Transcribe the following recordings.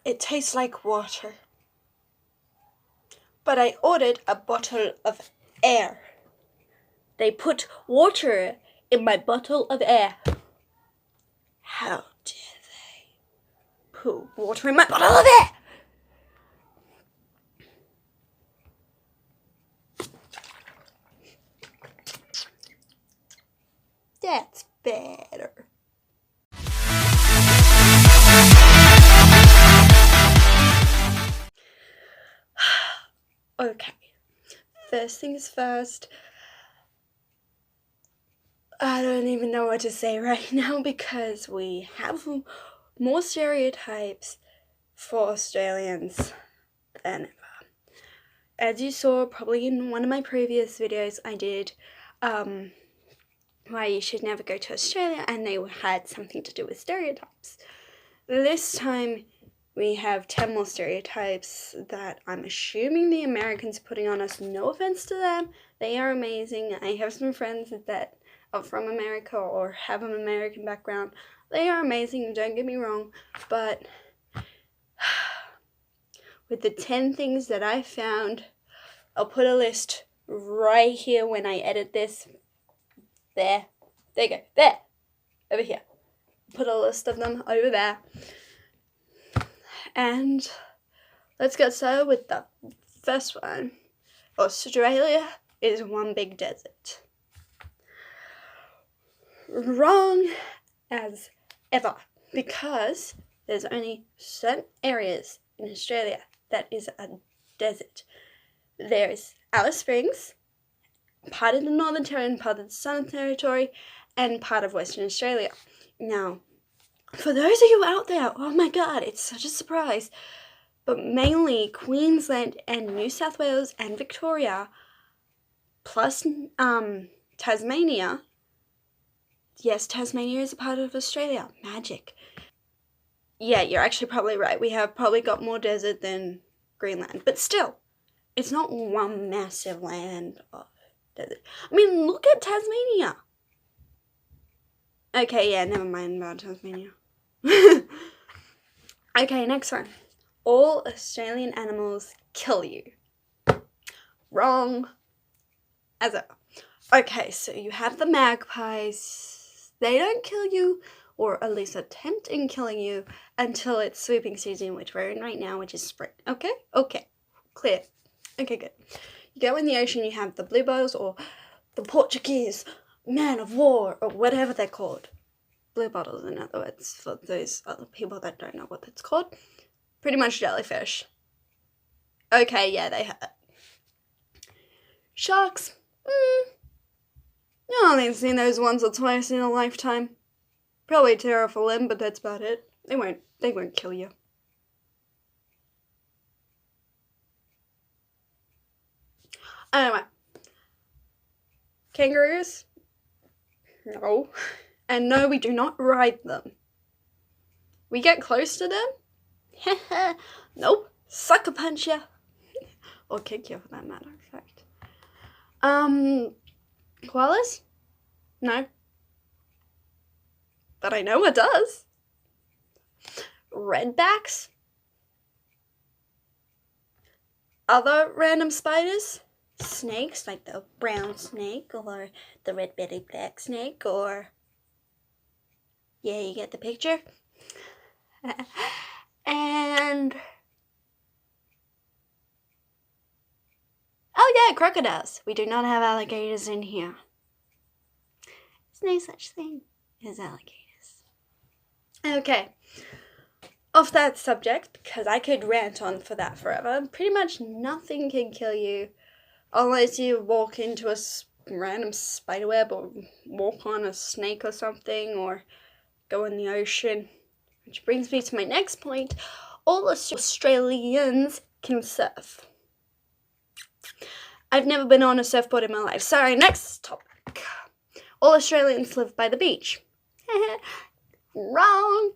It tastes like water. But I ordered a bottle of air. They put water in my bottle of air. How dare they put water in my bottle of air? That's better. Okay, first things first. I don't even know what to say right now because we have more stereotypes for Australians than ever. As you saw probably in one of my previous videos I did, why you should never go to Australia, and they had something to do with stereotypes. This time we have 10 more stereotypes that I'm assuming the Americans are putting on us. No offense to them, they are amazing. I have some friends that are from America or have an American background. They are amazing, don't get me wrong, but with the 10 things that I found, I'll put a list right here when I edit this. There you go, there, over here. Put a list of them over there. And let's get started with the first one. Australia is one big desert. Wrong as ever, because there's only certain areas in Australia that is a desert. There's Alice Springs, part of the Northern Territory, part of the Southern Territory, and part of Western Australia. Now, for those of you out there, oh my god, it's such a surprise, but mainly Queensland and New South Wales and Victoria, plus Tasmania. Yes, Tasmania is a part of Australia. Magic. Yeah, you're actually probably right. We have probably got more desert than Greenland, but still, it's not one massive land of desert. I mean, look at Tasmania. Okay, yeah, never mind about Tasmania. Okay, next one. All Australian animals kill you. Wrong. As a. Okay, so you have the magpies. They don't kill you, or at least attempt in killing you, until it's swooping season, which we're in right now, which is spring. Okay? Okay. Clear. Okay, good. You go in the ocean, you have the bluebottles, or the Portuguese man of war, or whatever they're called. Blue bottles, in other words, for those other people that don't know what that's called. Pretty much jellyfish. Okay, yeah, they hurt. Sharks. I've only seen those once or twice in a lifetime. Probably tear off a limb, but that's about it. They won't kill you. Anyway. Kangaroos? No. And no, we do not ride them. We get close to them? Nope. Sucker punch ya. Or kick you, for that matter of fact. Koalas? No. But I know it does. Redbacks? Other random spiders? Snakes, like the brown snake, or the red-bellied black snake, or... Yeah, you get the picture? And... oh yeah, crocodiles. We do not have alligators in here. There's no such thing as alligators. Okay. Off that subject, because I could rant on for that forever, pretty much nothing can kill you unless you walk into a random spiderweb or walk on a snake or something or go in the ocean. Which brings me to my next point. All Australians can surf. I've never been on a surfboard in my life. Sorry, next topic. All Australians live by the beach. Wrong.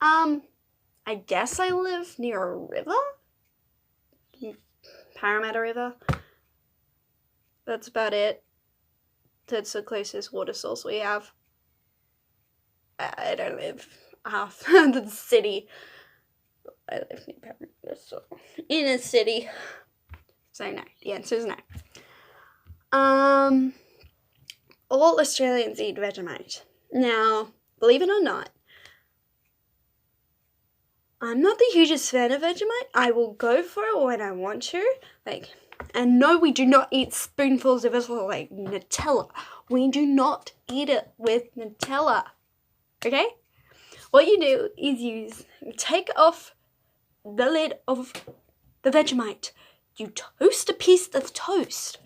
I guess I live near a river? Parramatta River. That's about it. That's the closest water source we have. I don't live half the city. I live near Parramatta, so in a city. So no, the answer is no. All Australians eat Vegemite. Now, believe it or not, I'm not the hugest fan of Vegemite. I will go for it when I want to. And no, we do not eat spoonfuls of it like Nutella. We do not eat it with Nutella. Okay? What you do is you take off the lid of the Vegemite. You toast a piece of toast.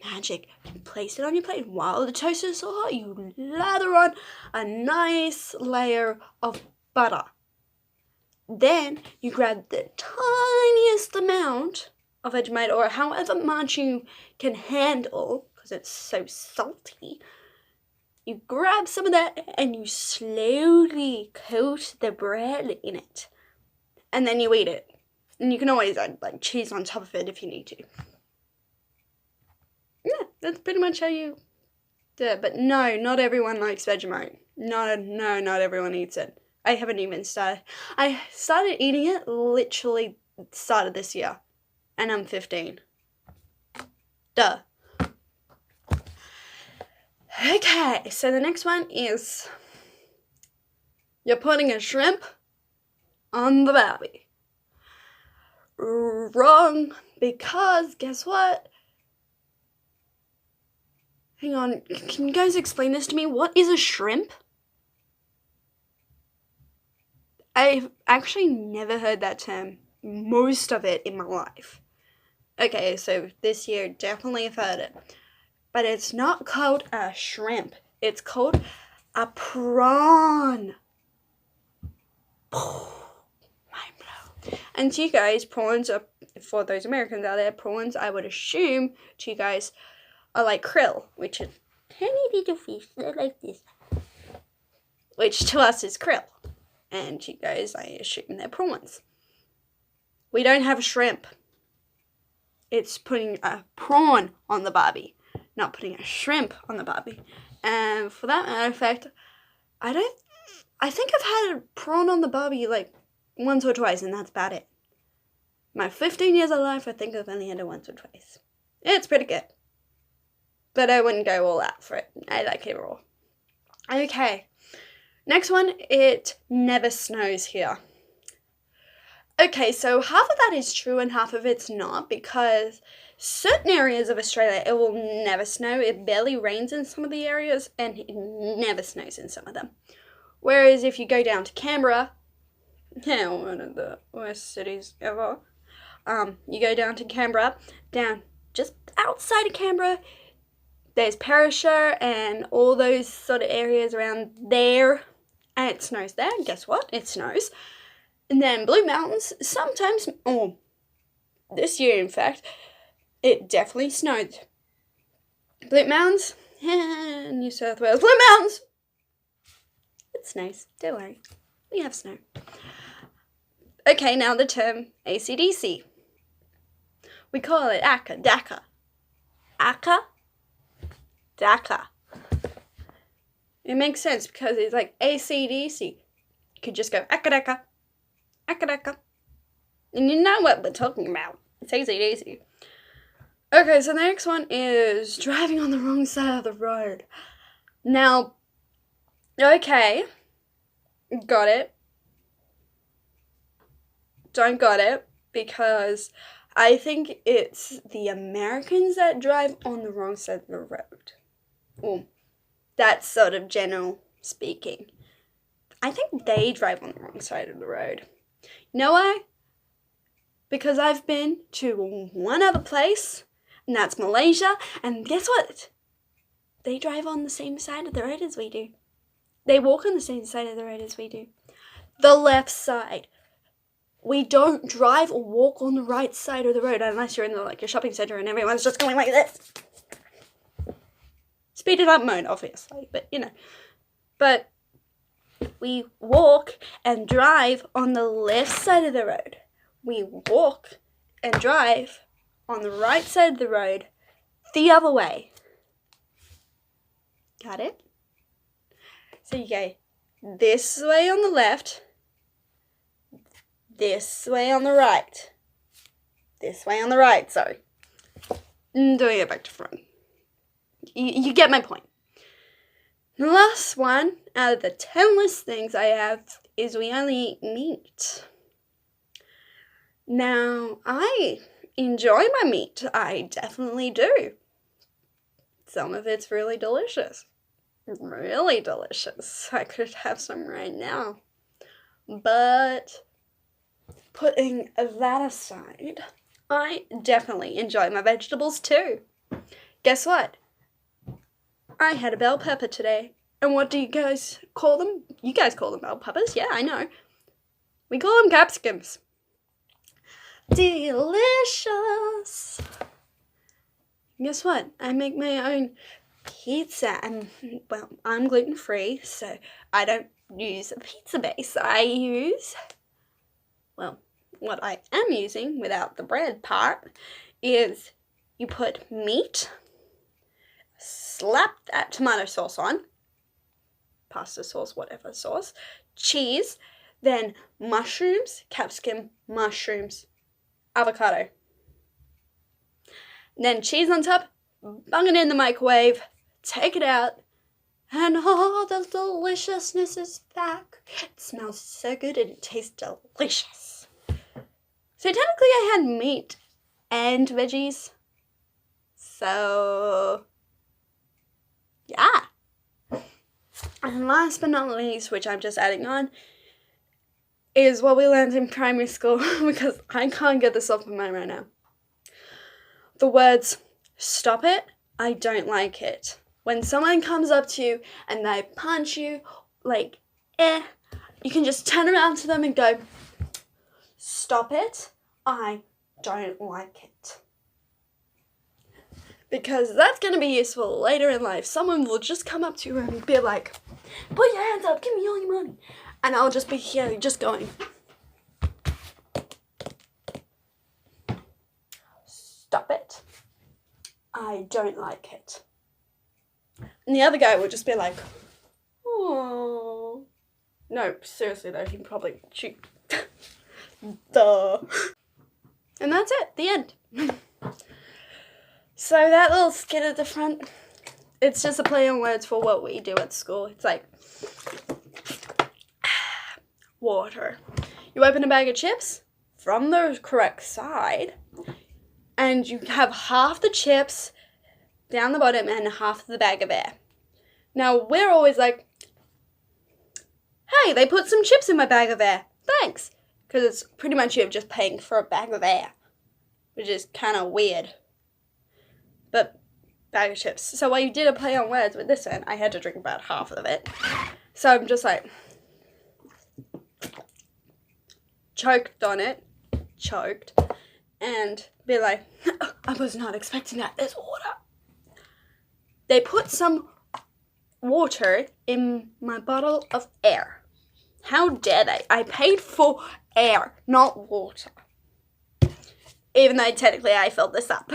Magic. You place it on your plate. While the toast is so hot, you lather on a nice layer of butter. Then you grab the tiniest amount of Vegemite, or however much you can handle, because it's so salty. You grab some of that and you slowly coat the bread in it. And then you eat it. And you can always add cheese on top of it if you need to. Yeah, that's pretty much how you do it. But no, not everyone likes Vegemite. No, not everyone eats it. I haven't even started. I started eating it literally started this year. And I'm 15. Duh. Okay, so the next one is you're putting a shrimp on the Barbie. Wrong, because guess what? Hang on, can you guys explain this to me? What is a shrimp? I've actually never heard that term, most of it in my life. Okay, so this year definitely have heard it. But it's not called a shrimp. It's called a prawn. Mind blow. And to you guys, prawns are, for those Americans out there, prawns, I would assume, to you guys, are like krill, which is tiny little fish like this. Which to us is krill. And to you guys, I assume they're prawns. We don't have a shrimp. It's putting a prawn on the Barbie, not putting a shrimp on the Barbie. And for that matter of fact, I think I've had a prawn on the Barbie once or twice, and that's about it. My 15 years of life, I think I've only had it once or twice. It's pretty good. But I wouldn't go all out for it. I like it raw. Okay. Next one, it never snows here. Okay, so half of that is true and half of it's not, because certain areas of Australia, it will never snow. It barely rains in some of the areas, and it never snows in some of them. Whereas if you go down to Canberra, one of the worst cities ever, you go down to Canberra, down just outside of Canberra, there's Perisher and all those sort of areas around there, and it snows there. And guess what? It snows. And then Blue Mountains, sometimes, this year in fact, it definitely snowed. Blue Mountains, New South Wales, Blue Mountains. It snows, don't worry. We have snow. Okay, now the term AC/DC. We call it ACA, DACA. ACA, DACA. It makes sense because it's like AC/DC. You could just go ACA, DACA, ACA, DACA. And you know what we're talking about. It's AC/DC. Okay, so the next one is driving on the wrong side of the road. Now, okay, got it. Don't got it, because I think it's the Americans that drive on the wrong side of the road. Well, that's sort of general speaking. I think they drive on the wrong side of the road. You know why? Because I've been to one other place, and that's Malaysia, and guess what? They drive on the same side of the road as we do. They walk on the same side of the road as we do. The left side. We don't drive or walk on the right side of the road unless you're in your shopping center and everyone's just going like this. Speed it up mode, obviously, but But we walk and drive on the left side of the road. We walk and drive on the right side of the road the other way. Got it? So you go this way on the left, this way on the right. This way on the right, sorry. Doing it back to front. You get my point. The last one out of the 10 list things I have is we only eat meat. Now, I enjoy my meat. I definitely do. Some of it's really delicious. Really delicious. I could have some right now. But putting that aside, I definitely enjoy my vegetables too. Guess what? I had a bell pepper today. And what do you guys call them? You guys call them bell peppers. Yeah, I know. We call them capsicums. Delicious. Guess what? I make my own pizza. And, well, I'm gluten-free, so I don't use a pizza base. I use, well, what I am using without the bread part is you put meat, slap that tomato sauce on, pasta sauce, whatever sauce, cheese, then mushrooms, capsicum, mushrooms, avocado. Then cheese on top, bung it in the microwave, take it out, and oh, the deliciousness is back. It smells so good and it tastes delicious. So technically I had meat and veggies. So, yeah. And last but not least, which I'm just adding on, is what we learned in primary school, because I can't get this off my mind right now. The words, stop it, I don't like it. When someone comes up to you and they punch you, like, you can just turn around to them and go, stop it, I don't like it. Because that's going to be useful later in life. Someone will just come up to you and be like, put your hands up, give me all your money. And I'll just be here just going, stop it, I don't like it. And the other guy would just be like, oh. No, seriously though, he'd probably shoot. Duh. And that's it, the end. So that little skit at the front, it's just a play on words for what we do at school. It's like, water. You open a bag of chips from the correct side, and you have half the chips down the bottom and half the bag of air. Now, we're always like, hey, they put some chips in my bag of air. Thanks. Because it's pretty much you're just paying for a bag of air, which is kind of weird. But bag of chips. So while you did a play on words with this one, I had to drink about half of it. So I'm just like, choked on it, and be like, I was not expecting that, there's water. They put some water in my bottle of air. How dare they? I paid for air, not water. Even though technically I filled this up.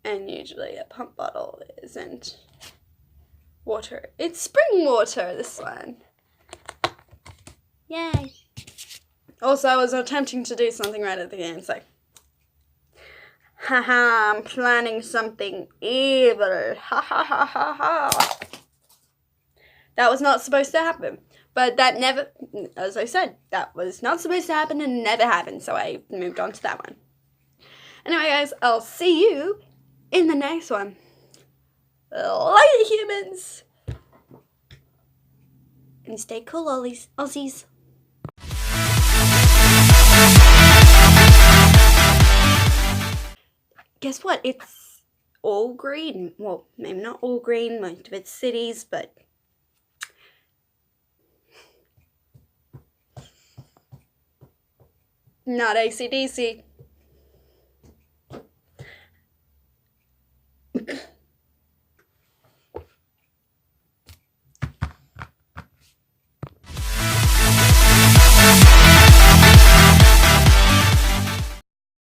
And usually a pump bottle isn't water. It's spring water, this one. Yay. Also, I was attempting to do something right at the end. It's like, haha, I'm planning something evil. Ha ha ha ha ha. That was not supposed to happen. But that never, as I said, that was not supposed to happen and never happened. So I moved on to that one. Anyway, guys, I'll see you in the next one. Later, humans. And stay cool, Aussies. Guess what? It's all green. Well, maybe not all green. Most of it's cities, but not AC/DC.